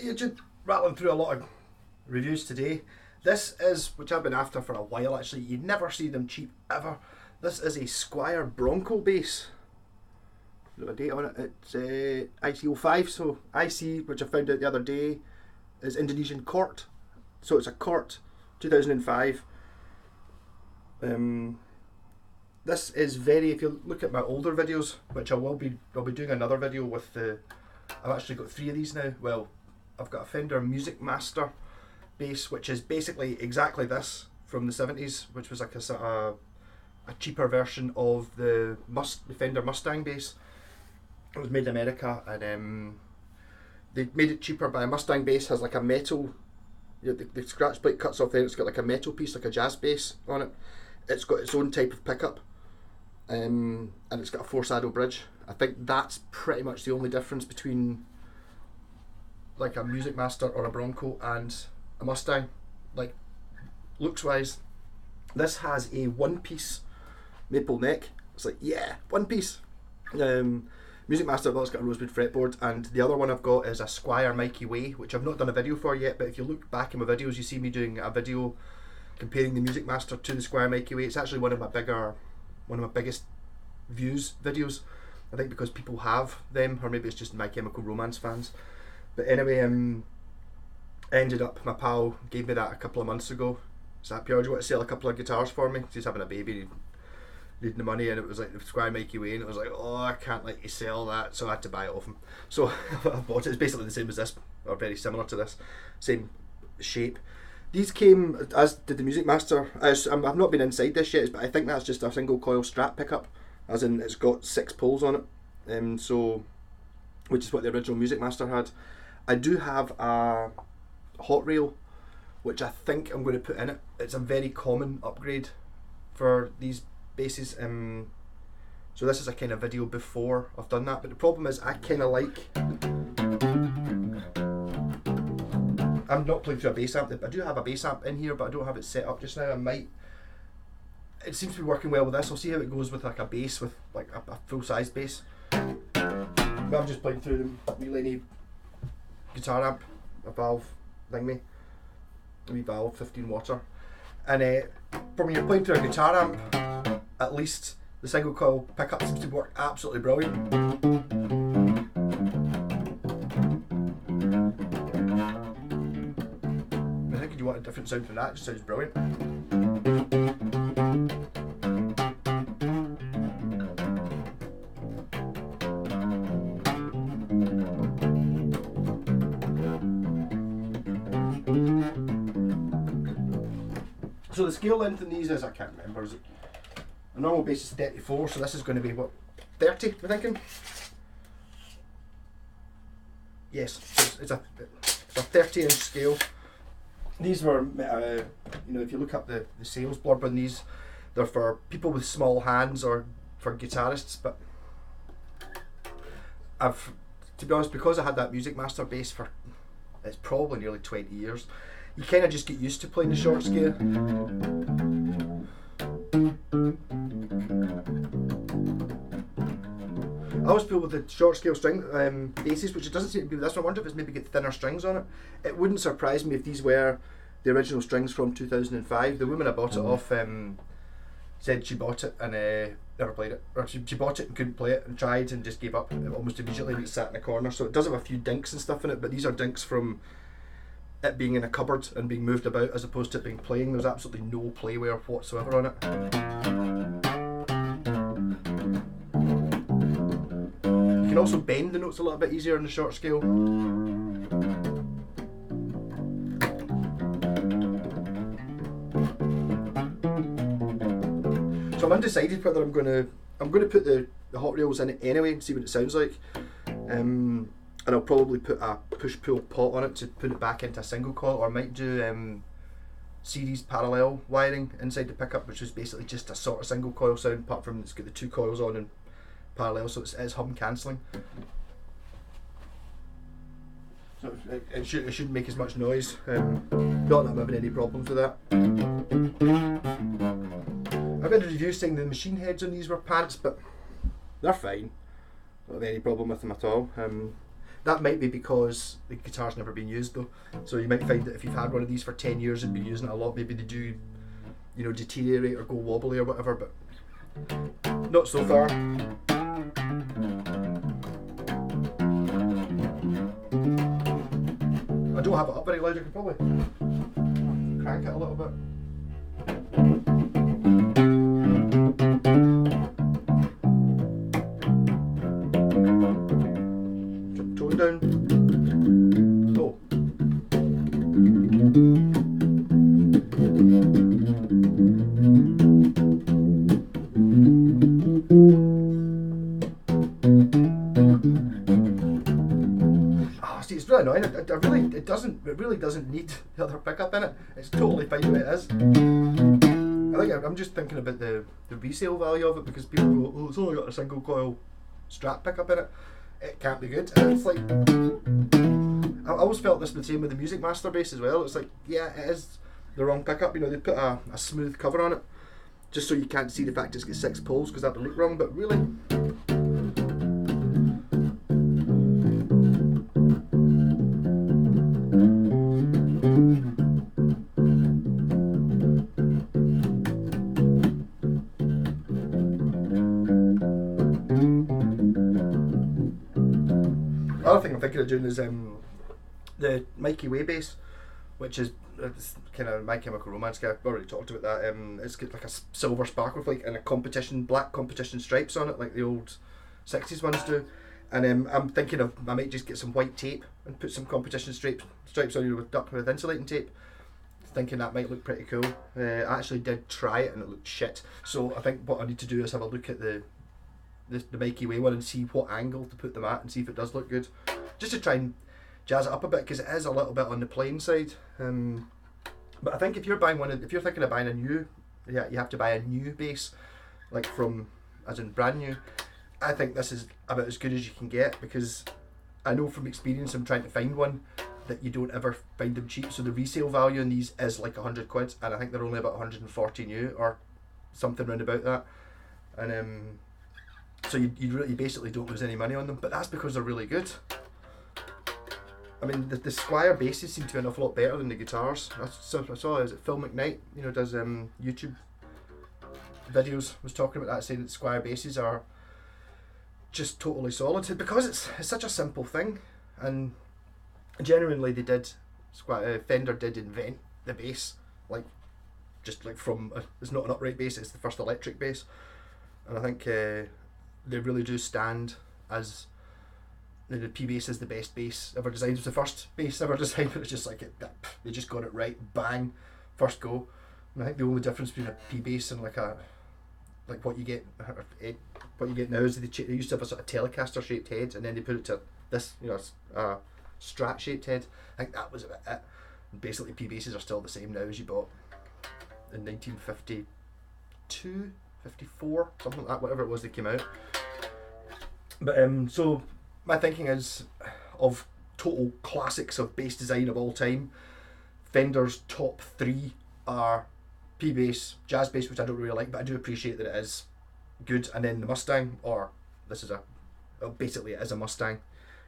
You're just rattling through a lot of reviews today. This is, which I've been after for a while actually, you never see them cheap ever. This is a Squier Bronco bass. There's a date on it, it's IC05, so IC, which I found out the other day, is Indonesian Court. So it's a Court 2005. This is very, if you look at my older videos, which I'll be doing another video with I've actually got 3 of these now. Well, I've got a Fender Music Master bass, which is basically exactly this from the 70s, which was like a sort of a cheaper version of the Fender Mustang bass. It was made in America, and they made it cheaper. But a Mustang bass has like a metal, the scratch plate cuts off there, it's got like a metal piece, like a jazz bass on it. It's got its own type of pickup, and it's got a 4-saddle bridge. I think that's pretty much the only difference between like a Music Master or a Bronco and a Mustang. Like looks wise, this has a 1-piece maple neck. It's like, yeah, 1 piece. Music Master, well, it's got a rosewood fretboard, and the other one I've got is a Squier Mikey Way, which I've not done a video for yet, but if you look back in my videos, you see me doing a video comparing the Music Master to the Squier Mikey Way. It's actually one of my biggest views videos, I think, because people have them, or maybe it's just My Chemical Romance fans. But anyway, ended up, my pal gave me that a couple of months ago. So that Pierre, do you want to sell a couple of guitars for me? He's having a baby, needing the money, and it was like the Squier Mikey Way, and it was like, oh, I can't let you sell that, so I had to buy it off him. So I bought it. It's basically the same as this, or very similar to this, same shape. These came, as did the Music Master. I've not been inside this yet, but I think that's just a single coil strap pickup, as in it's got 6 poles on it, so which is what the original Music Master had. I do have a hot rail, which I think I'm going to put in it. It's a very common upgrade for these basses, so this is a kind of video before I've done that. But the problem is, I kind of like, I'm not playing through a bass amp. I do have a bass amp in here, but I don't have it set up just now. It seems to be working well with this. I'll see how it goes with like a bass, with like a full-size bass. But I'm just playing through the Milani guitar amp, a valve thingy, a wee valve, 15 water. And for when you're playing through a guitar amp, at least the single coil pickup seems to work absolutely brilliant. I think if you want a different sound from that, it just sounds brilliant. So the scale length in these is, I can't remember, is it, a normal bass is 34, so this is going to be what, 30, we're thinking? Yes, it's a 30-inch scale. These were, if you look up the sales blurb on these, they're for people with small hands or for guitarists, but to be honest, because I had that Music Master bass for, it's probably nearly 20 years, you kind of just get used to playing the short scale. I always play with the short scale string basses, which it doesn't seem to be with this one. I wonder if it's maybe got thinner strings on it. It wouldn't surprise me if these were the original strings from 2005. The woman I bought it off said she bought it and never played it. Or she bought it and couldn't play it and tried and just gave up almost immediately when it sat in the corner. So it does have a few dinks and stuff in it, but these are dinks from it being in a cupboard and being moved about as opposed to it being playing. There's absolutely no playware whatsoever on it. You can also bend the notes a little bit easier in the short scale. So I'm undecided whether I'm going to put the hot rails in it anyway and see what it sounds like. And I'll probably put a push-pull pot on it to put it back into a single coil, or I might do series parallel wiring inside the pickup, which is basically just a sort of single coil sound, apart from it's got the 2 coils on and parallel, so it's hum cancelling. So it shouldn't make as much noise. Not that I'm having any problems with that. I've been reducing the machine heads on these were pants, but they're fine. Don't have any problem with them at all. That might be because the guitar's never been used though. So you might find that if you've had one of these for 10 years and been using it a lot, maybe they do, you know, deteriorate or go wobbly or whatever, but not so far. I don't have it up very loud, I could probably crank it a little bit. Tone down. Oh. See, it's really annoying. It really doesn't need the other pickup in it. It's totally fine the way it is. I think I'm just thinking about the resale value of it, because people go, oh, it's only got a single coil Strat pickup in it. It can't be good. And it's like, I always felt this the same with the Music Master bass as well. It's like, yeah, it is the wrong pickup. You know, they put a smooth cover on it just so you can't see the fact it's got 6 poles, because that would look wrong. But really, another thing I'm thinking of doing is the Mikey Way bass, which is kind of My Chemical Romance guy. I've already talked about that. It's got like a silver sparkle flake and black competition stripes on it, like the old 60s ones do. And I'm thinking of, I might just get some white tape and put some competition stripes on, you know, with insulating tape. Thinking that might look pretty cool. I actually did try it and it looked shit. So I think what I need to do is have a look at the Mikey Way one and see what angle to put them at and see if it does look good. Just to try and jazz it up a bit, because it is a little bit on the plain side. But I think if you're thinking of buying a new, you have to buy a new bass, like as in brand new. I think this is about as good as you can get, because I know from experience, I'm trying to find one, that you don't ever find them cheap. So the resale value on these is like 100 quid, and I think they're only about 140 new or something round about that. And so you basically don't lose any money on them, but that's because they're really good. I mean, the Squier basses seem to be an awful lot better than the guitars. I saw is it Phil McKnight, you know, does YouTube videos, was talking about that, saying that the Squier basses are just totally solid, because it's such a simple thing. And genuinely, Fender did invent the bass, just from it's not an upright bass, it's the first electric bass, and I think they really do stand as the P bass is the best bass ever designed. It was the first bass ever designed, but it's just like they just got it right, bang, first go. And I think the only difference between a P bass and what you get now is they used to have a sort of Telecaster shaped head, and then they put it to this, you know, Strat shaped head. I think that was about it. And basically, P basses are still the same now as you bought in 1952, 54, something like that, whatever it was they came out. But so my thinking is, of total classics of bass design of all time, Fender's top 3 are P bass, jazz bass, which I don't really like, but I do appreciate that it is good, and then the Mustang, or basically it is a Mustang.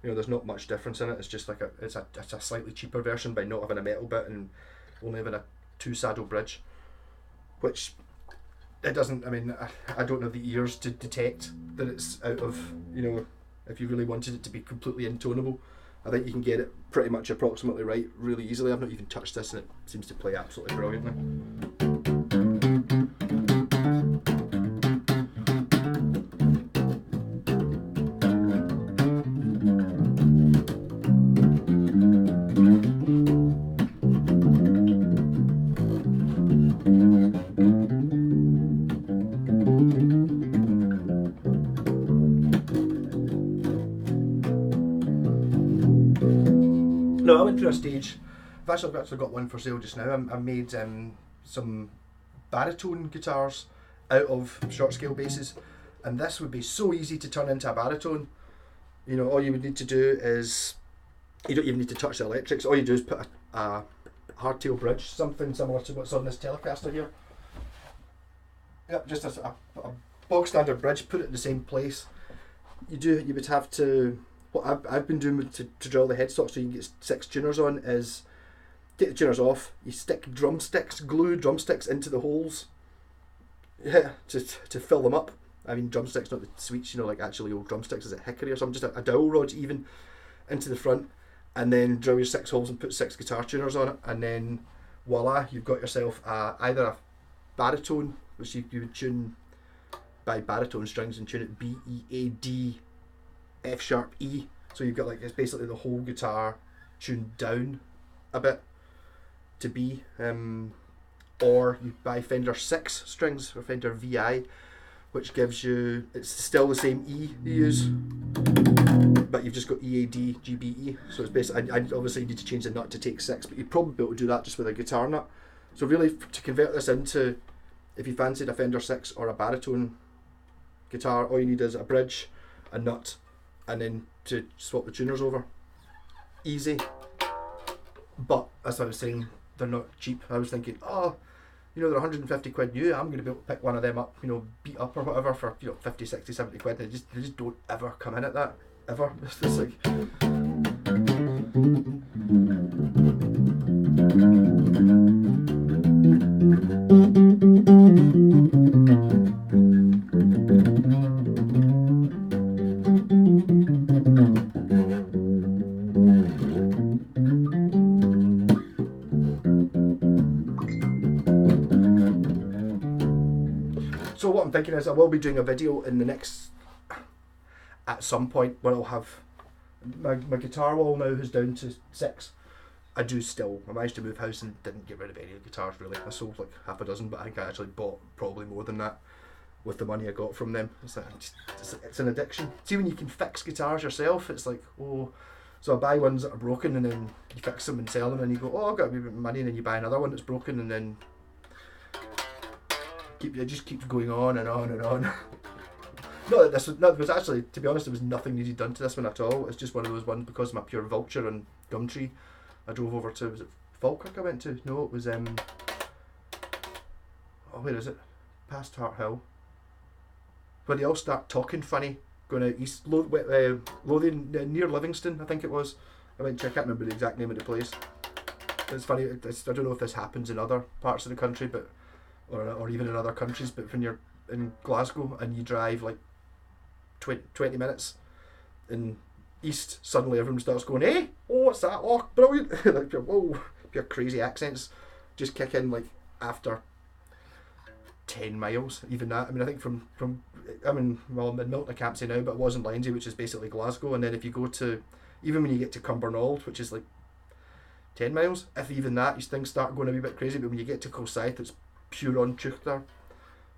You know, there's not much difference in it. It's just it's a slightly cheaper version by not having a metal bit and only having a 2-saddle bridge, which it doesn't. I mean, I don't have the ears to detect that it's out of, you know, if you really wanted it to be completely intonable. I think you can get it pretty much approximately right really easily. I've not even touched this and it seems to play absolutely brilliantly. No, I went through a stage. I've actually got one for sale just now. I made some baritone guitars out of short scale basses, and this would be so easy to turn into a baritone. You know, all you would need to do is, you don't even need to touch the electrics. All you do is put a hardtail bridge, something similar to what's on this Telecaster here. Yep, just a bog standard bridge. Put it in the same place. You would have to. what I've been doing to drill the headstock so you can get 6 tuners on is take the tuners off, you stick drumsticks, glue drumsticks into the holes, yeah, to fill them up. I mean drumsticks, not the sweets, you know, like actually old drumsticks, is it hickory or something, just a dowel rod even, into the front, and then drill your 6 holes and put 6 guitar tuners on it, and then voila, you've got yourself either a baritone, which you would tune by baritone strings and tune it B, E, A, D, F sharp, E. So you've got like, it's basically the whole guitar tuned down a bit to B. Or you buy Fender 6 strings, or Fender VI, which gives you, it's still the same E you use, but you've just got E, A, D, G, B, E. So it's basically, I obviously need to change the nut to take 6, but you'd probably be able to do that just with a guitar nut. So really, to convert this into, if you fancied a Fender 6 or a baritone guitar, all you need is a bridge, a nut, and then to swap the tuners over. Easy. But as I was saying, they're not cheap. I was thinking, oh, you know, they're 150 quid new, I'm going to be able to pick one of them up, you know, beat up or whatever for, you know, 50, 60, 70 quid. They just don't ever come in at that, ever. It's just like... So what I'm thinking is I will be doing a video in the next, at some point, where I'll have, my guitar wall now is down to 6. I managed to move house and didn't get rid of any of the guitars really. I sold like half a dozen, but I think I actually bought probably more than that with the money I got from them. It's an addiction. See, when you can fix guitars yourself, it's like, oh, so I buy ones that are broken and then you fix them and sell them and you go, oh, I've got a wee bit of money, and then you buy another one that's broken and then it just keeps going on and on and on. Not that this was actually, to be honest, there was nothing needed done to this one at all. It's just one of those ones because of my pure vulture and Gumtree. I drove over to, was it Falkirk I went to? No, it was, oh, where is it? Past Hart Hill. Where they all start talking funny, going out east, Lothian, near Livingston, I think it was. I went to, I can't remember the exact name of the place. It's funny, I don't know if this happens in other parts of the country, but or even in other countries, but when you're in Glasgow and you drive like 20 minutes in east, suddenly everyone starts going, hey, oh, what's that? Oh, brilliant. Like, whoa, your crazy accents just kick in like after 10 miles, even that. I mean, I think from I'm in Milton, I can't say now, but I was in Lindsay, which is basically Glasgow, and then if you go to, even when you get to Cumbernauld, which is like 10 miles, if even that, things start going a wee bit crazy, but when you get to Kilsyth, it's pure on truth there.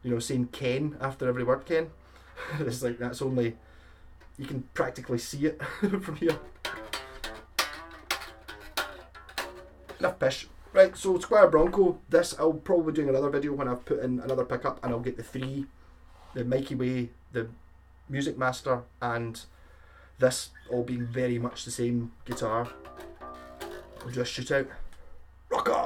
You know, saying Ken after every word, Ken. It's like, that's only, you can practically see it from here. Enough pish. Right, so Squier Bronco, this I'll probably be doing another video when I've put in another pickup and I'll get the Mikey Way, the Music Master, and this all being very much the same guitar. We'll do a shootout. Rock on!